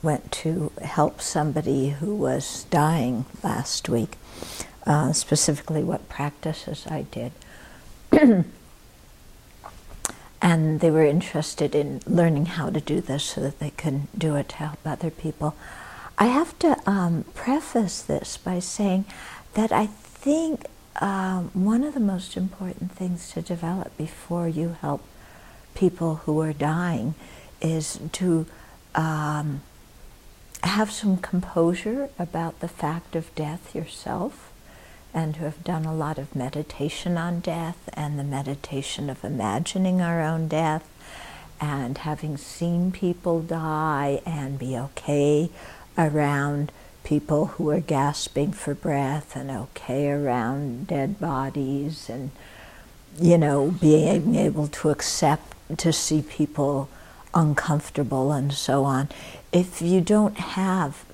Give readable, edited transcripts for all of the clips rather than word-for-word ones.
Went to help somebody who was dying last week, specifically what practices I did. And they were interested in learning how to do this so that they can do it to help other people. I have to preface this by saying that I think one of the most important things to develop before you help people who are dying is to have some composure about the fact of death yourself, and to have done a lot of meditation on death and the meditation of imagining our own death and having seen people die and be okay around people who are gasping for breath and okay around dead bodies, and being able to accept to see people uncomfortable and so on. If you don't have,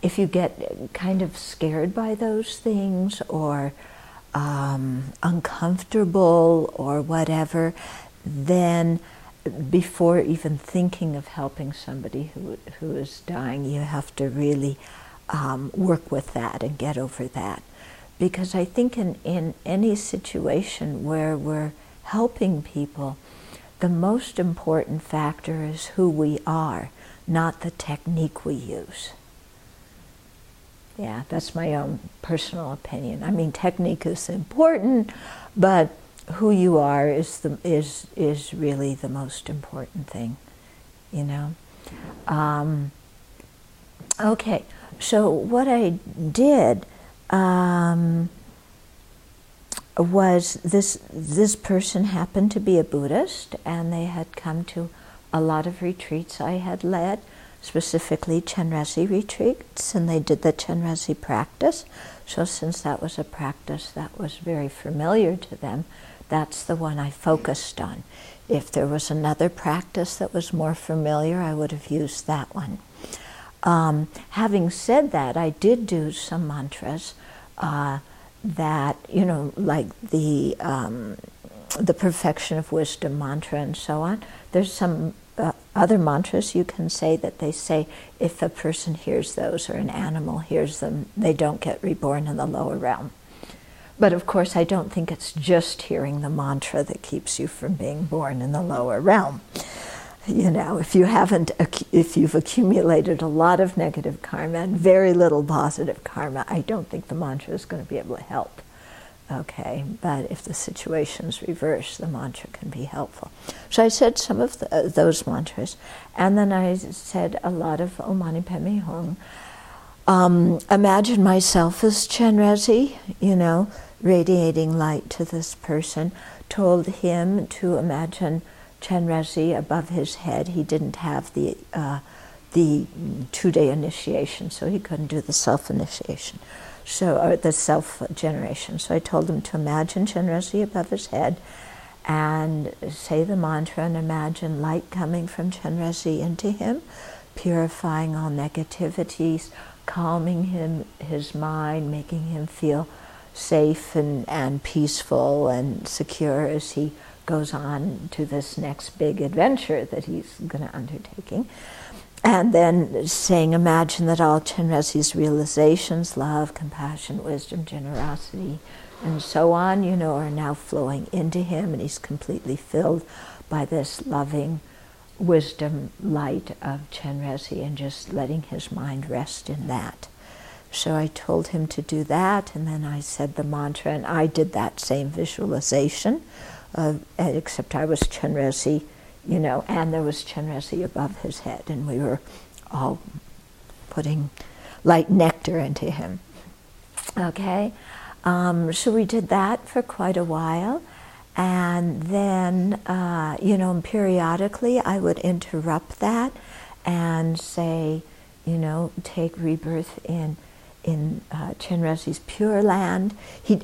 if you get kind of scared by those things or uncomfortable or whatever, then before even thinking of helping somebody who is dying, you have to really work with that and get over that. Because I think in any situation where we're helping people, the most important factor is who we are, not the technique we use. Yeah, that's my own personal opinion. I mean, technique is important, but who you are is really the most important thing, Okay, so what I did was this person happened to be a Buddhist, and they had come to a lot of retreats I had led, specifically Chenrezig retreats, and they did the Chenrezig practice. So since that was a practice that was very familiar to them, that's the one I focused on. If there was another practice that was more familiar, I would have used that one. Having said that, I did do some mantras that, like the perfection of wisdom mantra and so on. There's some other mantras you can say that they say if a person hears those or an animal hears them, they don't get reborn in the lower realm. But of course, I don't think it's just hearing the mantra that keeps you from being born in the lower realm. If you've accumulated a lot of negative karma and very little positive karma, I don't think the mantra is going to be able to help. Okay, but if the situation's reversed, the mantra can be helpful. So I said some of those mantras, and then I said a lot of Om Mani Padme Hum. Imagine myself as Chenrezig, radiating light to this person. Told him to imagine Chenrezig above his head. He didn't have the 2-day initiation, so he couldn't do the self-initiation, or the self-generation. So I told him to imagine Chenrezig above his head and say the mantra and imagine light coming from Chenrezig into him, purifying all negativities, calming his mind, making him feel safe and peaceful and secure as he goes on to this next big adventure that he's going to undertaking. And then saying, imagine that all Chenrezig's realizations, love, compassion, wisdom, generosity, and so on, are now flowing into him, and he's completely filled by this loving wisdom light of Chenrezig, and just letting his mind rest in that. So I told him to do that, and then I said the mantra, and I did that same visualization, except I was Chenrezig, and there was Chenrezig above his head, and we were all putting light nectar into him. Okay, so we did that for quite a while, and then, periodically I would interrupt that and say, take rebirth in Chenrezig's Pure Land.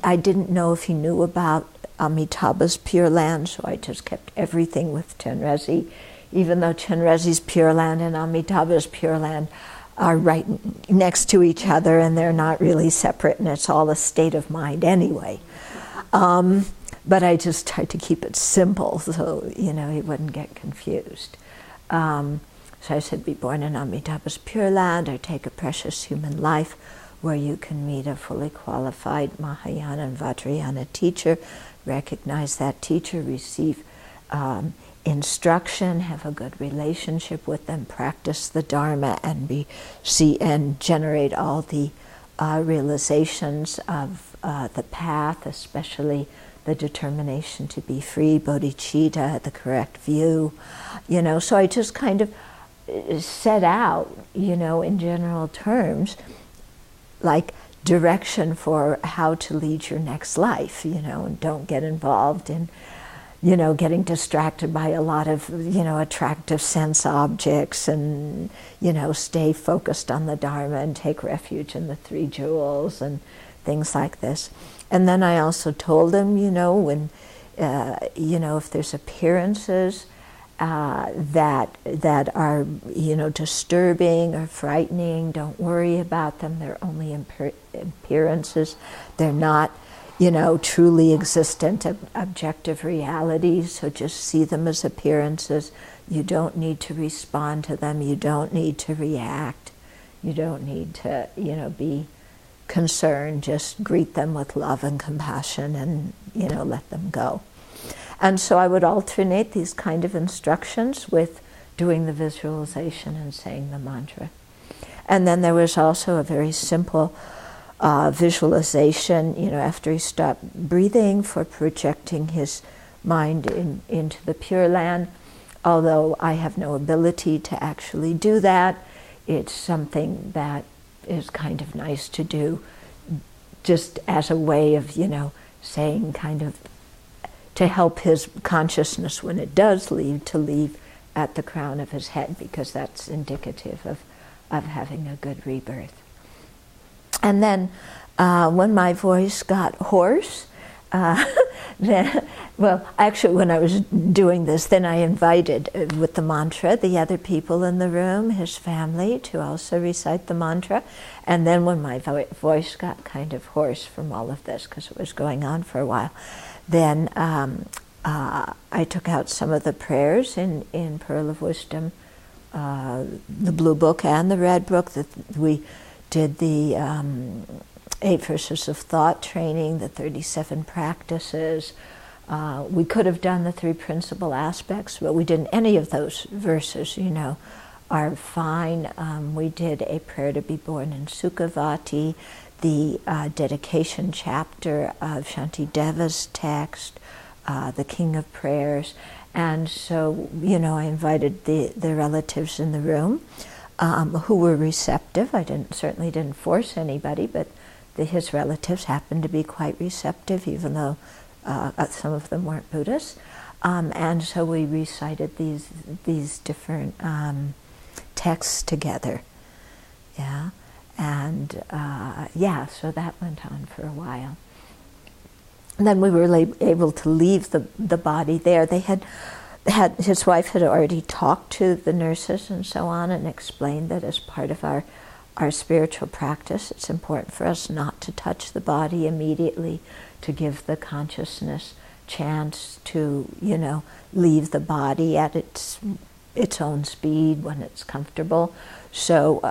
I didn't know if he knew about Amitabha's Pure Land, so I just kept everything with Chenrezig, even though Chenrezig's Pure Land and Amitabha's Pure Land are right next to each other, and they're not really separate, and it's all a state of mind anyway. But I just tried to keep it simple so, he wouldn't get confused. So I said, be born in Amitabha's Pure Land, or take a precious human life where you can meet a fully qualified Mahayana and Vajrayana teacher, recognize that teacher, receive instruction, have a good relationship with them, practice the Dharma, and generate all the realizations of the path, especially the determination to be free, bodhicitta, the correct view. So I just kind of set out, in general terms, like direction for how to lead your next life, and don't get involved in, getting distracted by a lot of, attractive sense objects, and, stay focused on the Dharma and take refuge in the three jewels and things like this. And then I also told him, when, if there's appearances that are, disturbing or frightening, don't worry about them. They're only appearances. They're not, truly existent objective realities. So just see them as appearances. You don't need to respond to them. You don't need to react. You don't need to, be concerned. Just greet them with love and compassion, and, let them go. And so I would alternate these kind of instructions with doing the visualization and saying the mantra. And then there was also a very simple visualization, after he stopped breathing, for projecting his mind into the Pure Land. Although I have no ability to actually do that, it's something that is kind of nice to do, just as a way of, saying kind of, to help his consciousness when it does leave, to leave at the crown of his head, because that's indicative of having a good rebirth. And then when my voice got hoarse, actually when I was doing this, then I invited, with the mantra, the other people in the room, his family, to also recite the mantra. And then when my voice got kind of hoarse from all of this, because it was going on for a while, then I took out some of the prayers in Pearl of Wisdom, the Blue Book and the Red Book. That we did the 8 verses of thought training, the 37 practices. We could have done the 3 principal aspects, but we didn't. Any of those verses, are fine. We did a prayer to be born in Sukhavati, the dedication chapter of Shantideva's text, the King of Prayers. And so, I invited the relatives in the room who were receptive. I certainly didn't force anybody, but his relatives happened to be quite receptive, even though some of them weren't Buddhists. And so we recited these different texts together. Yeah. And so that went on for a while. And then we were able to leave the body there. They had his wife had already talked to the nurses and so on, and explained that as part of our spiritual practice, it's important for us not to touch the body immediately, to give the consciousness chance to, leave the body at its own speed when it's comfortable. So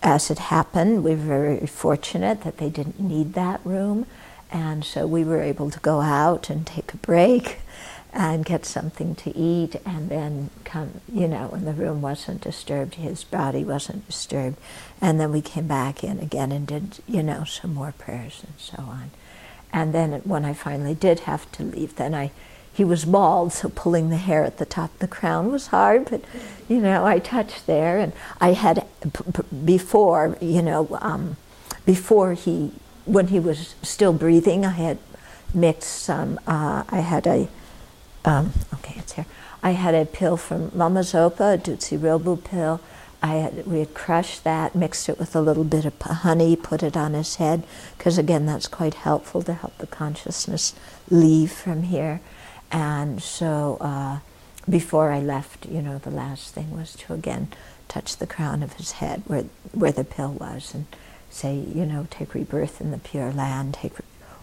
as it happened, we were very fortunate that they didn't need that room, and so we were able to go out and take a break and get something to eat, and then come, and the room wasn't disturbed, his body wasn't disturbed. And then we came back in again and did, some more prayers and so on. And then when I finally did have to leave, then he was bald, so pulling the hair at the top of the crown was hard, but, I touched there. And I had, before, when he was still breathing, I had mixed some, I had a pill from Lama Zopa, a Dutsi Robu pill. We had crushed that, mixed it with a little bit of honey, put it on his head, because again, that's quite helpful to help the consciousness leave from here. And so before I left, the last thing was to again touch the crown of his head where the pill was, and say, take rebirth in the Pure Land, take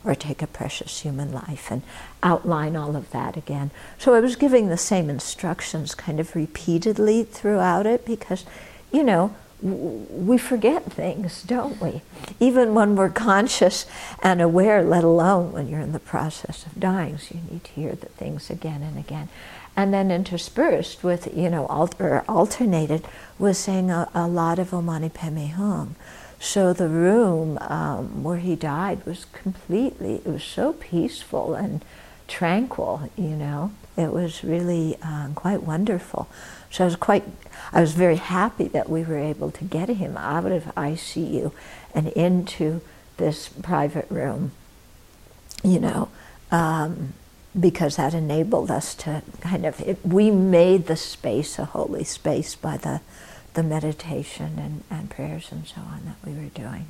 or take a precious human life, and outline all of that again. So I was giving the same instructions kind of repeatedly throughout it, because, you know, we forget things, don't we? Even when we're conscious and aware, let alone when you're in the process of dying. So you need to hear the things again and again. And then interspersed with, you know, alternated with saying a lot of Om Mani Padme Hum. So the room where he died was completely, it was so peaceful and tranquil, you know. It was really quite wonderful. So I was very happy that we were able to get him out of ICU and into this private room, you know, because that enabled us to kind of, we made the space a holy space by the meditation and prayers and so on that we were doing.